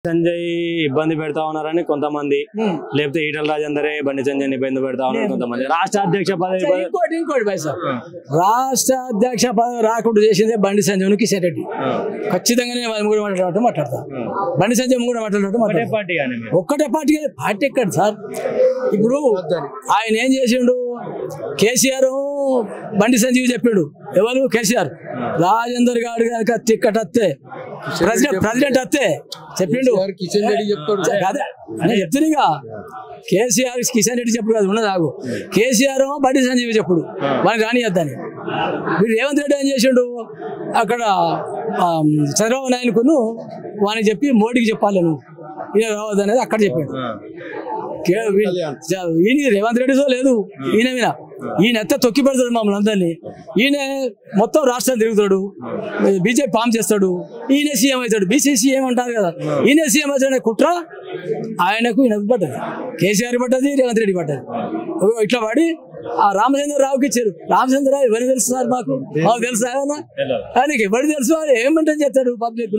సంజయ్ ఇబ్బంది పెడతా ఉన్నారని కొంతమంది, లేకపోతే ఈటల రాజేందరే బండి సంజయ్ ఇబ్బంది పెడతా ఉన్నారు కొంతమంది. రాష్ట్ర అధ్యక్ష పదవి ఇంకోటి రాష్ట్ర అధ్యక్ష పదవి రాకుండా చేసిందే బండి సంజయ్ కిషన్ రెడ్డి. ఖచ్చితంగా మాట్లాడతా బండి సంజయ్ కూడా మాట్లాడటం ఒక్కటే పార్టీ ఎక్కడ సార్. ఇప్పుడు ఆయన ఏం చేసిండు, కేసీఆర్ బండి సంజయ్ చెప్పాడు. ఎవరు? కేసీఆర్. రాజేందర్ గారు కనుక టిక్కెట్ వస్తే ప్రెసిడెంట్ వస్తే చెప్పిండు. నేను చెప్తున్నా కేసీఆర్ కిషన్ రెడ్డి చెప్పుడు కాదు ఉన్నది ఆగు. కేసీఆర్ బండి సంజయ్ చెప్పుడు వాడిని రానియద్దని. వీడు రేవంత్ రెడ్డి ఏం చేసిండు, అక్కడ చంద్రబాబు నాయుడుకును వానికి చెప్పి మోడీకి చెప్పాలి నువ్వు ఈయన రావద్దు అనేది అక్కడ చెప్పాడు. ఈయన రేవంత్ రెడ్డితో లేదు, ఈయన ఎత్త తొక్కి పెడతాడు మమ్మల్ని అందరినీ. ఈయన మొత్తం రాష్ట్రం తిరుగుతాడు, బీజేపీ ఫామ్ చేస్తాడు, ఈయన సీఎం అవుతాడు. బీసీ సీఎం అంటారు కదా, ఈయన సీఎం అవుతాడు. కుట్ర ఆయనకు ఈయనకు పడ్డది, కేసీఆర్ పడ్డది, రేవంత్ రెడ్డి పడ్డది. ఇట్లా పడి ఆ రామచంద్రరావుకి ఇచ్చారు. రామచంద్రరావు ఎవరు తెలుసు సార్? మాకు తెలుసు. ఆయనకి ఎవరు తెలుసు? ఏమంటే చేస్తాడు పబ్లిక్.